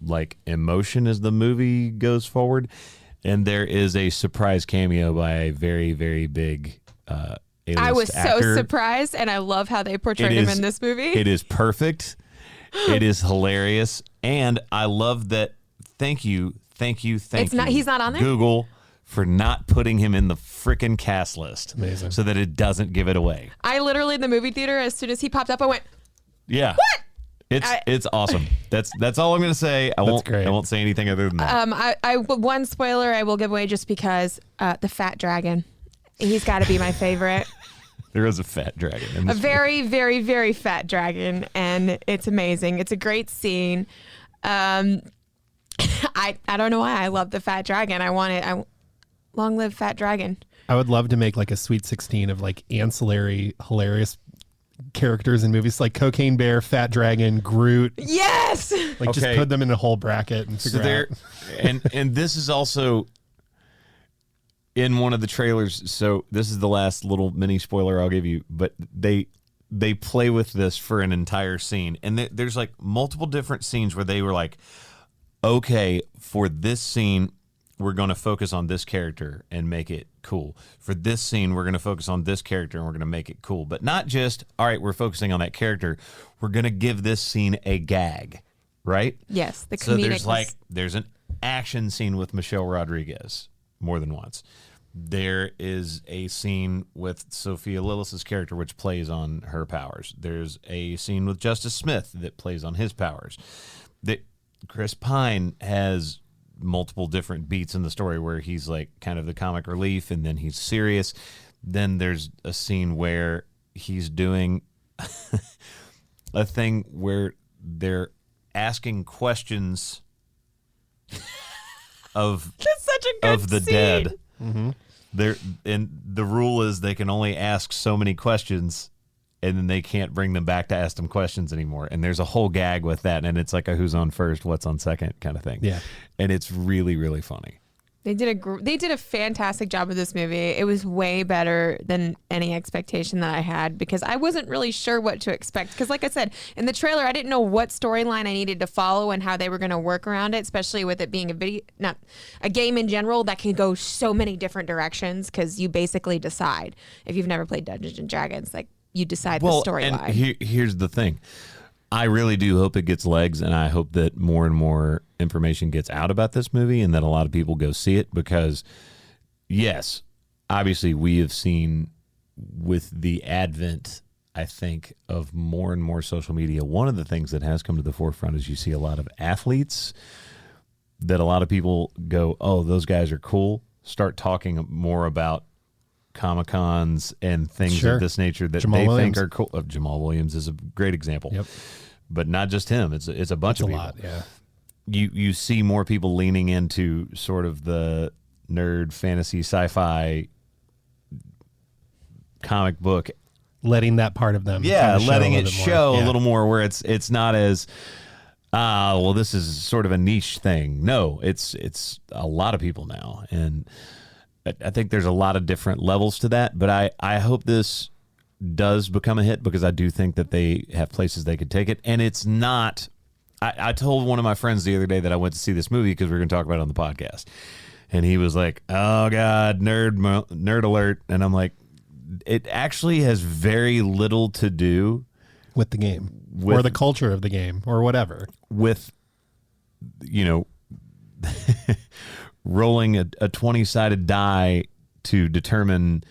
like emotion as the movie goes forward. And there is a surprise cameo by a very, very big A-list I was actor. so surprised, and I love how they portrayed him in this movie. It is perfect. It is hilarious. And I love that. Thank you. He's not on there? Google, for not putting him in the frickin' cast list. Amazing. So that it doesn't give it away. I literally in the movie theater, as soon as he popped up, I went, Yeah. What? It's awesome. That's all I'm going to say. I won't say anything other than that. one spoiler I will give away just because the fat dragon. He's got to be my favorite. There is a fat dragon in A this very, very, very fat dragon, and it's amazing. It's a great scene. I don't know why I love the fat dragon. I want it. Long live fat dragon. I would love to make like a Sweet 16 of like ancillary hilarious characters in movies like Cocaine Bear, Fat Dragon, Groot. Yes. Like just Okay. put them in a whole bracket and figure out. and this is also in one of the trailers. So this is the last little mini spoiler I'll give you, but they play with this for an entire scene, and there's like multiple different scenes where they were like, okay, for this scene we're going to focus on this character and make it cool. For this scene, we're going to focus on this character and we're going to make it cool. But not just, all right, we're focusing on that character. We're going to give this scene a gag, right? Yes, the So comedic. there's an action scene with Michelle Rodriguez more than once. There is a scene with Sophia Lillis's character, which plays on her powers. There's a scene with Justice Smith that plays on his powers. Chris Pine has multiple different beats in the story where he's like kind of the comic relief and then he's serious. Then there's a scene where he's doing a thing where they're asking questions of That's such a good of the scene. dead. They're, and the rule is they can only ask so many questions and then they can't bring them back to ask them questions anymore. And there's a whole gag with that. And it's like a who's on first, what's on second kind of thing. Yeah. And it's really, really funny. They did a fantastic job with this movie. It was way better than any expectation that I had because I wasn't really sure what to expect. Because like I said, in the trailer, I didn't know what storyline I needed to follow and how they were going to work around it, especially with it being a game in general that can go so many different directions because you basically decide. If you've never played Dungeons and Dragons, like you decide the storyline. And here's the thing. I really do hope it gets legs, and I hope that more and more information gets out about this movie and that a lot of people go see it because, yes, obviously we have seen with the advent, I think, of more and more social media, one of the things that has come to the forefront is you see a lot of athletes that a lot of people go, oh, those guys are cool, start talking more about Comic-Cons and things Sure. of this nature that Jamal they Williams. think are cool. Jamal Williams is a great example. Yep. But not just him. It's a bunch That's a of people. lot. Yeah. You see more people leaning into sort of the nerd fantasy sci-fi comic book. Letting that part of them. Yeah, kinda show letting a it little bit show more. a little more where it's not as well, this is sort of a niche thing. No, it's a lot of people now. And I think there's a lot of different levels to that, but I hope this does become a hit because I do think that they have places they could take it. And it's not, I told one of my friends the other day that I went to see this movie because we were going to talk about it on the podcast. And he was like, oh God, nerd alert. And I'm like, it actually has very little to do with the game With- or the culture of the game or whatever. with, rolling a 20-sided die to determine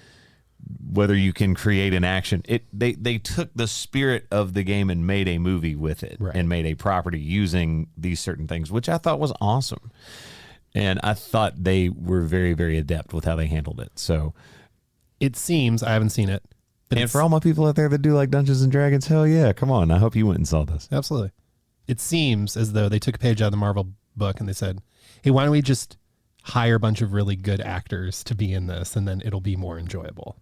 whether you can create an action. They took the spirit of the game and made a movie with it Right. and made a property using these certain things, which I thought was awesome. And I thought they were very, very adept with how they handled it. So, It seems, I haven't seen it. But and it's- for all my people out there that do like Dungeons and Dragons, hell yeah, come on. I hope you went and saw this. Absolutely. It seems as though they took a page out of the Marvel book and they said, hey, why don't we just hire a bunch of really good actors to be in this and then it'll be more enjoyable.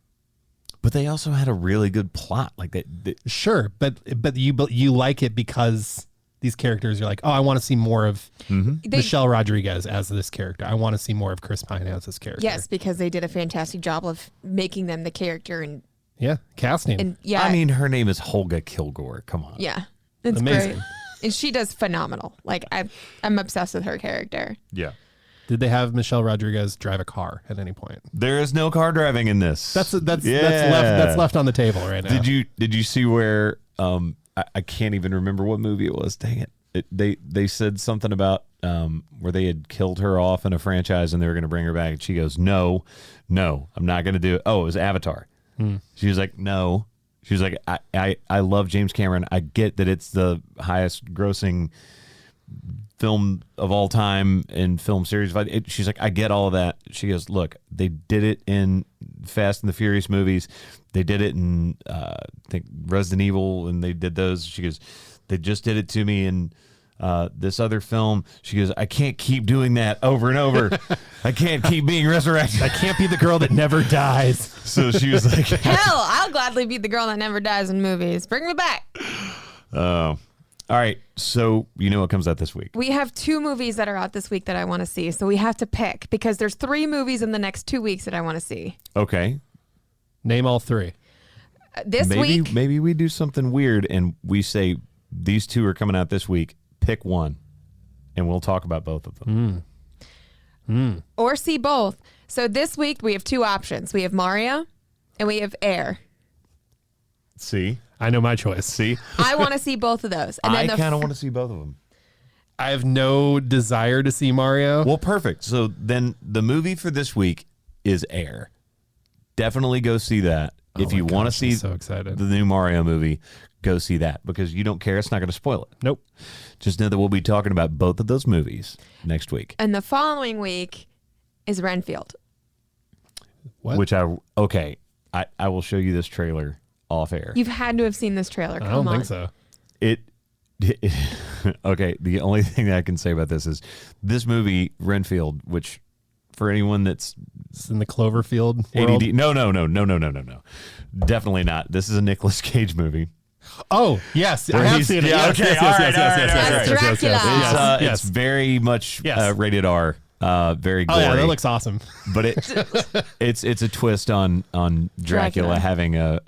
But they also had a really good plot. Like they Sure, but you like it because these characters are like, oh, I want to see more of Michelle Rodriguez as this character. I want to see more of Chris Pine as this character. Yes, because they did a fantastic job of making them the character and Yeah, casting. yeah. I mean, her name is Holga Kilgore. Come on. yeah, it's Amazing. great. And she does phenomenal. Like I'm obsessed with her character. Yeah. Did they have Michelle Rodriguez drive a car at any point? There is no car driving in this. That's Yeah. that's left on the table right now. Did you see where I can't even remember what movie it was. Dang it. they said something about where they had killed her off in a franchise and they were going to bring her back, and she goes, no, I'm not going to do it. Oh, it was Avatar. She was like, no. She was like, I love James Cameron. I get that it's the highest grossing film of all time in film series. She's like, I get all of that. She goes, look, they did it in Fast and the Furious movies. They did it in I think Resident Evil, and they did those. She goes, they just did it to me in this other film. She goes, I can't keep doing that over and over. I can't keep being resurrected. I can't be the girl that never dies. So she was like, Hell, I'll gladly be the girl that never dies in movies. Bring me back. oh. All right, so you know what comes out this week. We have 2 movies that are out this week that I want to see, so we have to pick because there's 3 movies in the next 2 weeks that I want to see. Okay. Name all 3. This week, Maybe we do something weird and we say these 2 are coming out this week. Pick one, and we'll talk about both of them. or see both. So this week we have 2 options. We have Mario and we have Air. See? I know my choice. See? I want to see both of those. And I then kind of want to see both of them. I have no desire to see Mario. Well, perfect. So then the movie for this week is Air. Definitely go see that. If my you want to gosh, see I'm so excited. the new Mario movie, go see that because you don't care. It's not going to spoil it. Nope. Just know that we'll be talking about both of those movies next week. And the following week is Renfield. What? Which I will show you this trailer off air. You've had to have seen this trailer. I Come don't on. think so. It okay. The only thing that I can say about this is this movie Renfield, which for anyone that's It's in the Cloverfield world. ADD, no, definitely not. This is a Nicolas Cage movie. Oh, yes. I Where have he's- seen it. yeah, Yes, okay, yes, all yes, right, yes, all yes, right, yes, all yes, right. yes, yes, yes, Dracula. yes, yes. It's very much Yes. rated R, very gory. Oh, yeah, that looks awesome. but it's a twist on Dracula Dracula. having a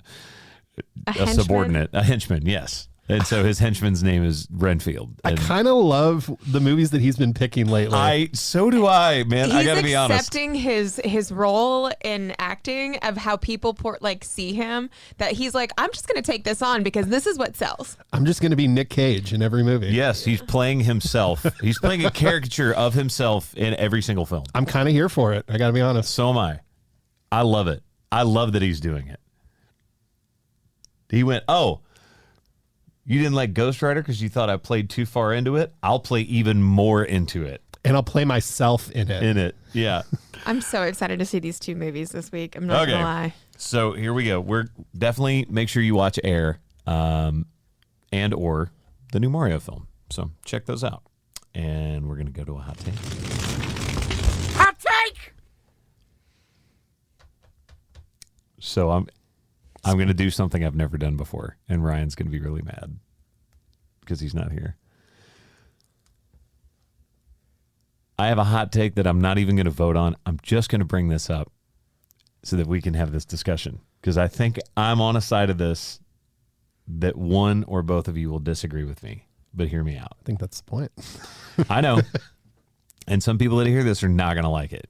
henchman? subordinate, a henchman. Yes, and so his henchman's name is Renfield. I And kind of love the movies that he's been picking lately. so do I, man. I He's gotta be honest. accepting his role in acting of how people see him. That he's like, I'm just going to take this on because this is what sells. I'm just going to be Nick Cage in every movie. Yes, he's playing himself. He's playing a caricature of himself in every single film. I'm kind of here for it. I got to be honest. So am I. I love it. I love that he's doing it. He went, oh, you didn't like Ghost Rider because you thought I played too far into it? I'll play even more into it. And I'll play myself in it. Yeah. I'm so excited to see these 2 movies this week. I'm not Okay. going to lie. So here we go. We're definitely make sure you watch Air and or the new Mario film. So check those out. And we're going to go to a hot take. Hot take! So I'm going to do something I've never done before, and Ryan's going to be really mad because he's not here. I have a hot take that I'm not even going to vote on. I'm just going to bring this up so that we can have this discussion because I think I'm on a side of this that one or both of you will disagree with me, but hear me out. I think that's the point. I know. And some people that hear this are not going to like it.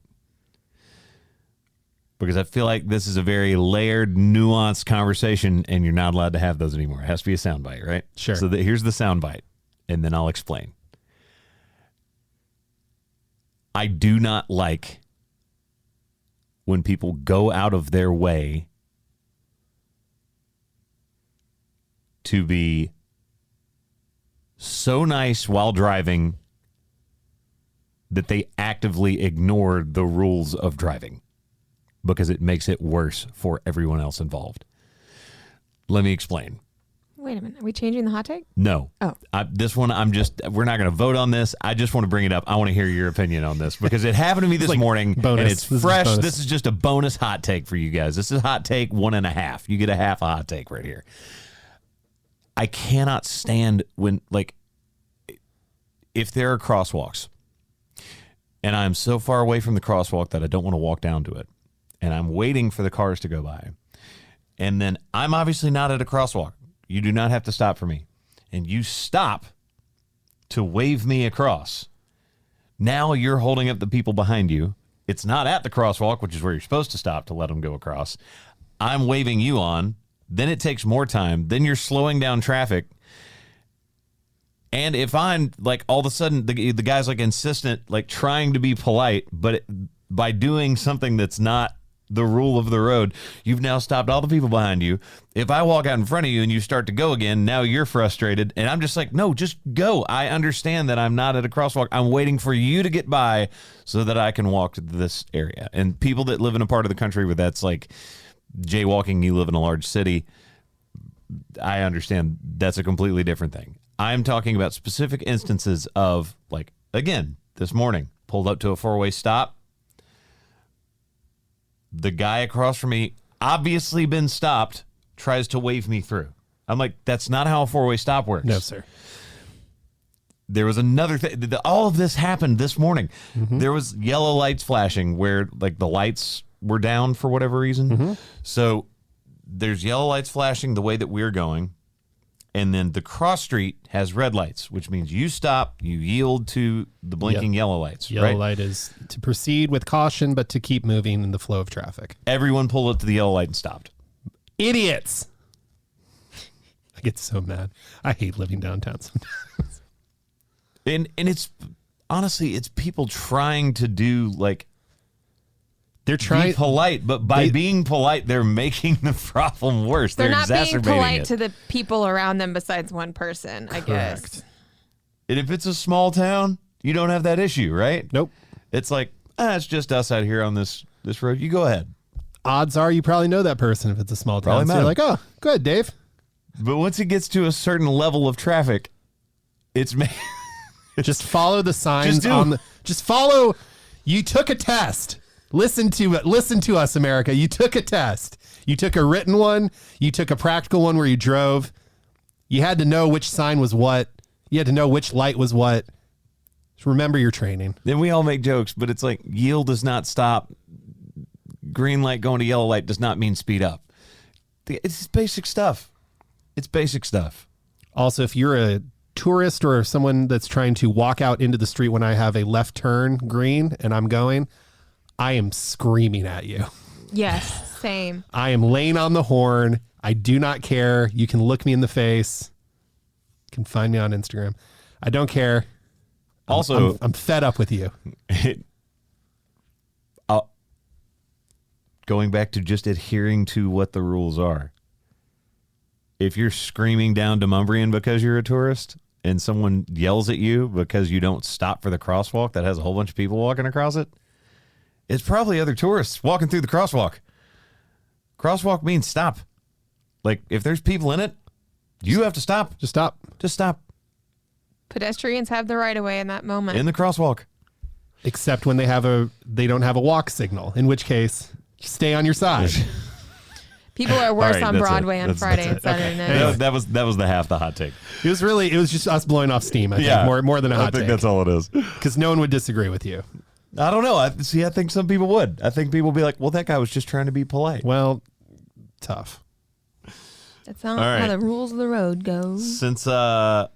Because I feel like this is a very layered, nuanced conversation, and you're not allowed to have those anymore. It has to be a soundbite, right? Sure. So here's the soundbite, and then I'll explain. I do not like when people go out of their way to be so nice while driving that they actively ignore the rules of driving, because it makes it worse for everyone else involved. Let me explain. Wait a minute. Are we changing the hot take? No. Oh. This one, we're not going to vote on this. I just want to bring it up. I want to hear your opinion on this because it happened to me this like morning bonus. and it's This is fresh. bonus. This is just a bonus hot take for you guys. This is hot take 1.5. You get a half a hot take right here. I cannot stand when, if there are crosswalks and I'm so far away from the crosswalk that I don't want to walk down to it, and I'm waiting for the cars to go by. And then I'm obviously not at a crosswalk. You do not have to stop for me. And you stop to wave me across. Now you're holding up the people behind you. It's not at the crosswalk, which is where you're supposed to stop to let them go across. I'm waving you on. Then it takes more time. Then you're slowing down traffic. And if I'm like all of a sudden the guy's like insistent, like trying to be polite, but by doing something that's not the rule of the road, you've now stopped all the people behind you. If I walk out in front of you and you start to go again, now you're frustrated. And I'm just like, no, just go. I understand that I'm not at a crosswalk. I'm waiting for you to get by so that I can walk to this area. And people that live in a part of the country where that's like jaywalking, you live in a large city, I understand that's a completely different thing. I'm talking about specific instances of, like, again, this morning, pulled up to a four-way stop. The guy across from me, obviously been stopped, tries to wave me through. I'm like, that's not how a four-way stop works. No, sir. There was another thing. All of this happened this morning. There was yellow lights flashing where, like, the lights were down for whatever reason. So there's yellow lights flashing the way that we're going. And then the cross street has red lights, which means you stop, you yield to the blinking yellow lights. Yellow right? light is to proceed with caution, but to keep moving in the flow of traffic. Everyone pulled up to the yellow light and stopped. Idiots. I get so mad. I hate living downtown sometimes. And it's honestly, it's people trying to do, like, They're be trying polite, but by being polite, they're making the problem worse. They're not being exacerbating polite it. to the people around them besides one person, I guess. Correct. And if it's a small town, you don't have that issue, right? Nope. It's like, it's just us out here on this road. You go ahead. Odds are you probably know that person if it's a small Probably town. So met you're him. like, oh, good, Dave. But once it gets to a certain level of traffic, it's Just follow the signs Just do. on the. Just follow. You took a test. Listen to us, America. You took a test. You took a written one. You took a practical one where you drove. You had to know which sign was what. You had to know which light was what. Just remember your training. Then we all make jokes, but it's like yield does not stop. Green light going to yellow light does not mean speed up. It's basic stuff. It's basic stuff. Also, if you're a tourist or someone that's trying to walk out into the street when I have a left turn green and I'm going, I am screaming at you. Yes, same. I am laying on the horn. I do not care. You can look me in the face. You can find me on Instagram. I don't care. Also, I'm fed up with you. Going back to just adhering to what the rules are. If you're screaming down Demumbrian because you're a tourist and someone yells at you because you don't stop for the crosswalk that has a whole bunch of people walking across it, it's probably other tourists walking through the crosswalk. Crosswalk means stop. Like, if there's people in it, you have to stop. Just stop. Just stop Pedestrians have the right of way in that moment. in the crosswalk. Except when they don't have a walk signal, in which case, stay on your side. People are worse All right, on that's it. Broadway on That's Friday and Saturday Okay. night. Anyway. That was the half the hot take. It was just us blowing off steam, I think, more than a hot take. all it is. Because no one would disagree with you. I don't know. I think some people would. I think people would be like, well, that guy was just trying to be polite. Well, tough. That's not All right. how the rules of the road go. Since And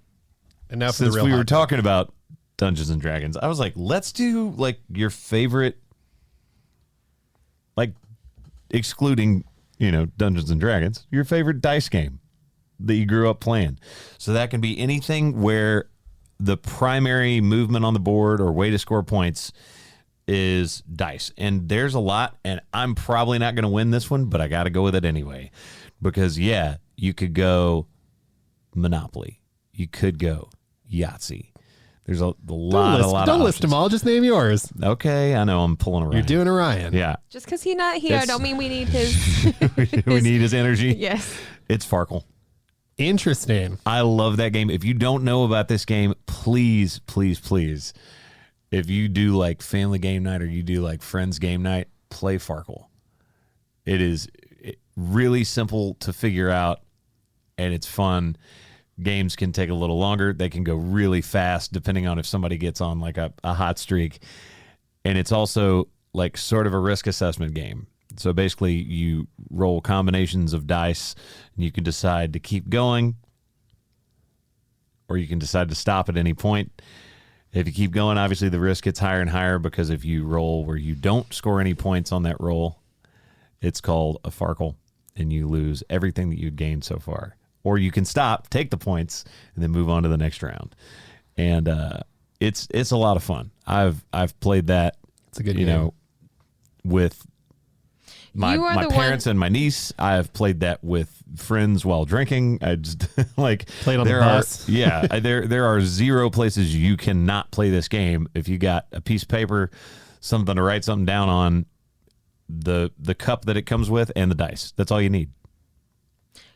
now for since the real we were hot take. talking about Dungeons and Dragons, I was like, let's do like your favorite, like excluding, Dungeons and Dragons, your favorite dice game that you grew up playing. So that can be anything where the primary movement on the board or way to score points is dice. And there's a lot, and I'm probably not going to win this one, but I got to go with it anyway. Because, yeah, you could go Monopoly. You could go Yahtzee. There's a lot of Don't list them all. Just name yours. Okay, I know I'm pulling around. You're doing Orion. Yeah. Just because he's not here, It's- don't mean we need his. We need his energy. Yes. It's Farkle. Interesting. I love that game. If you don't know about this game, please, please, please, if you do like family game night or you do like friends game night, play Farkle. It is really simple to figure out, and it's fun. Games can take a little longer. They can go really fast depending on if somebody gets on like a hot streak. And it's also like sort of a risk assessment game. So basically you roll combinations of dice and you can decide to keep going or you can decide to stop at any point. If you keep going, obviously the risk gets higher and higher because if you roll where you don't score any points on that roll, it's called a Farkle and you lose everything that you've gained so far. or you can stop, take the points, and then move on to the next round. And it's a lot of fun. I've played that. It's a good you game. know, with my You are the parents one- and my niece. I have played that with friends while drinking. I just like Played on the there bus. Are, yeah, there are zero places you cannot play this game if you got a piece of paper, something to write something down on, the cup that it comes with, and the dice. That's all you need.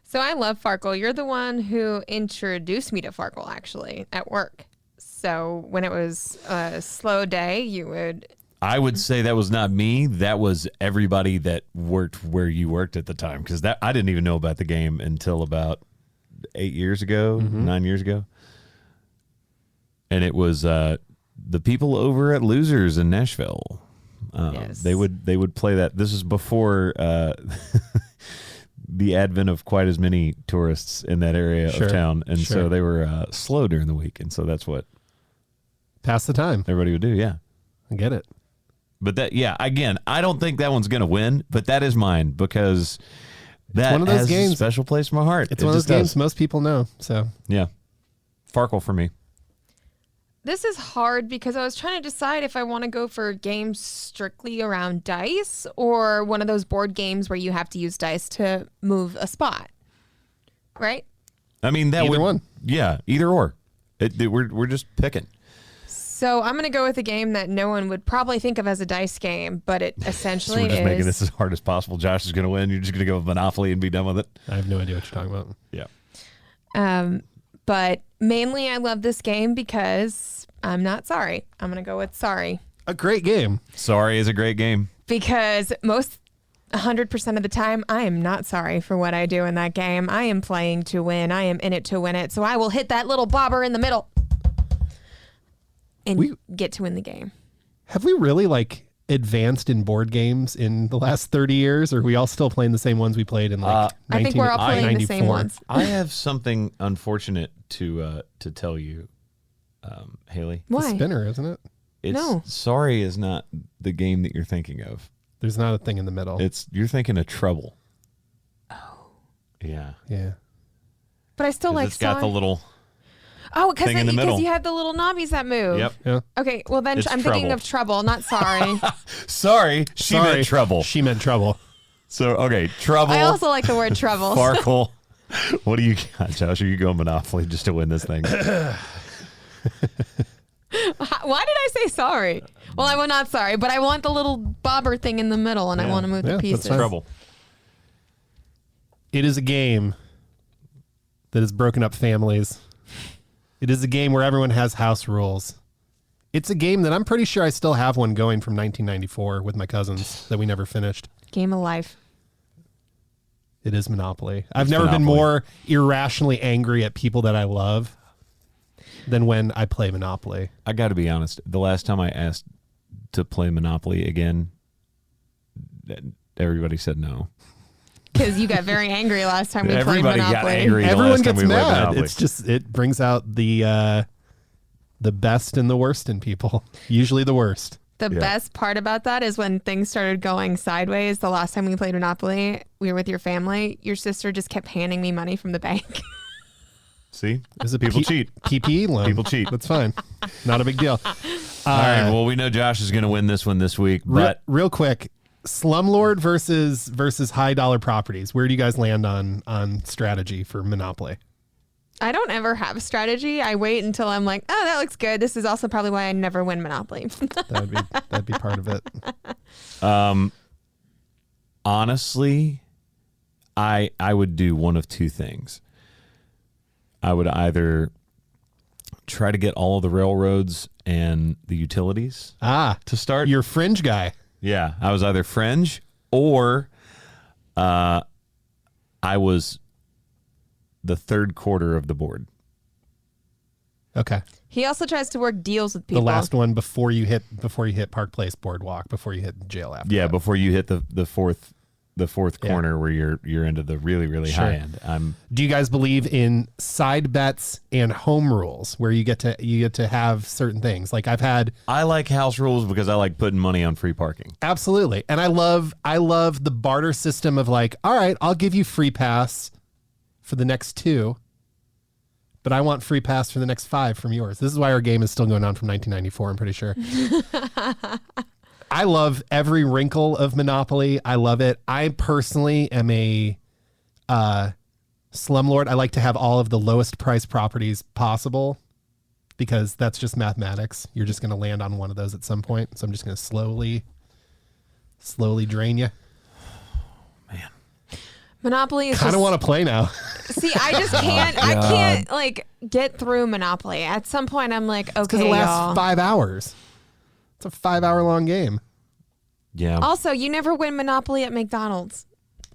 So I love Farkle. You're the one who introduced me to Farkle, actually, at work. So when it was a slow day, you would. I would say that was not me. That was everybody that worked where you worked at the time, because that I didn't even know about the game until about 8 years ago, 9 years ago. And it was the people over at Losers in Nashville. Yes. They would play that. This is before the advent of quite as many tourists in that area Sure, of town, and sure. so they were slow during the week, and so that's what Pass the time. everybody would do. Yeah. I get it. But that, yeah, again, I don't think that one's going to win, but that is mine because that one of those has games- a special place in my heart. It's It one of those just games does. most people know. So Yeah. Farkle for me. This is hard because I was trying to decide if I want to go for games strictly around dice or one of those board games where you have to use dice to move a spot. Right? I mean, that Either would, one. Yeah, either or. We're just picking. So I'm going to go with a game that no one would probably think of as a dice game, but it So essentially we're just is. making this as hard as possible. Josh is going to win. You're just going to go with Monopoly and be done with it. I have no idea what you're talking about. Yeah. But mainly I love this game because I'm not sorry. I'm going to go with sorry. A great game. Sorry is a great game. Because 100% of the time, I am not sorry for what I do in that game. I am playing to win. I am in it to win it. So I will hit that little bobber in the middle and get to win the game. Have we really advanced in board games in the last 30 years? Or are we all still playing the same ones we played in I think we're all playing the same 1994? ones. I have something unfortunate to tell you, Haley. It's a Why? spinner, isn't it? It's, No. Sorry is not the game that you're thinking of. There's not a thing in the middle. You're thinking of Trouble. Oh. Yeah. Yeah. But I still 'Cause like it's got the sorry. little. Oh, thing in the middle. because you have the little knobbies that move. Yep. Yeah. Okay, well then It's I'm thinking Trouble. of trouble, not sorry. Sorry, she Sorry. meant Trouble. She meant trouble. So okay, Trouble. I also like the word trouble. Farkle. What do you got, Josh? Are you going Monopoly just to win this thing? Why did I say sorry? Well, I was not sorry, but I want the little bobber thing in the middle, and I Yeah. want to move Yeah, the that's pieces. fine. Trouble. It is a game that has broken up families. It is a game where everyone has house rules. It's a game that I'm pretty sure I still have one going from 1994 with my cousins that we never finished. Game of life. It is Monopoly. I've It's never been Monopoly. more irrationally angry at people that I love than when I play Monopoly. I got to be honest. The last time I asked to play Monopoly again, everybody said no. Because you got very angry last time we played Everybody got Monopoly. angry. The Everyone last time gets we played mad. Monopoly. It's just it brings out the best and the worst in people. Usually the worst. The Yeah. best part about that is when things started going sideways. The last time we played Monopoly, we were with your family. Your sister just kept handing me money from the bank. See, Is it people cheat. PPE loan. People cheat. That's fine. Not a big deal. All right. Well, we know Josh is going to win this one this week, but Real quick, Slumlord versus high dollar properties. Where do you guys land on strategy for Monopoly? I don't ever have a strategy. I wait until I'm like, oh, that looks good. This is also probably why I never win Monopoly. That'd be part of it. honestly, I would do one of two things. I would either try to get all of the railroads and the utilities to start. You're a fringe guy. Yeah, I was either fringe or I was the third quarter of the board. Okay. He also tries to work deals with The people. last one before you hit Park Place Boardwalk, before you hit jail after. Yeah, that. before you hit the fourth Yeah. corner where you're into the really, really Sure. high end. Do you guys believe in side bets and home rules where you get to have certain things? Like I like house rules because I like putting money on free parking. absolutely. And I love the barter system of like, all right, I'll give you free pass for the next 2, but I want free pass for the next 5 from yours. This is why our game is still going on from 1994, I'm pretty sure. I love every wrinkle of Monopoly. I love it. I personally am a slumlord. I like to have all of the lowest price properties possible because that's just mathematics. You're just going to land on one of those at some point. So I'm just going to slowly drain you. Man. Monopoly is kind of want to play now. See, I just can't. I can't like get through Monopoly. At some point, I'm like, okay, Because it lasts y'all. 5 hours. It's a 5-hour long game. Yeah. Also, you never win Monopoly at McDonald's.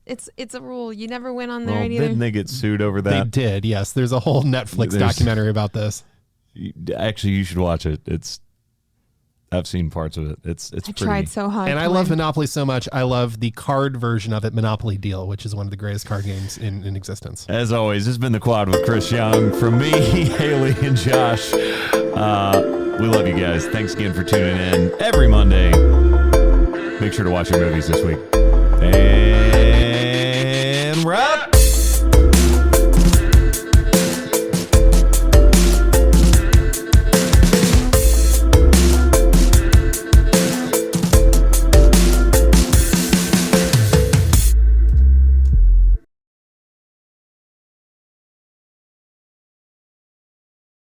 It's a rule. You never win on there Well, either. didn't they get sued over They that? did, yes. There's a whole Netflix There's- documentary about this. Actually, you should watch it. I've seen parts of it. It's I pretty. tried so hard. And to I love win. Monopoly so much. I love the card version of it, Monopoly Deal, which is one of the greatest card games in existence. As always, this has been The Quad with Chris Young. From me, Haley, and Josh. We love you guys. Thanks again for tuning in every Monday. Make sure to watch your movies this week.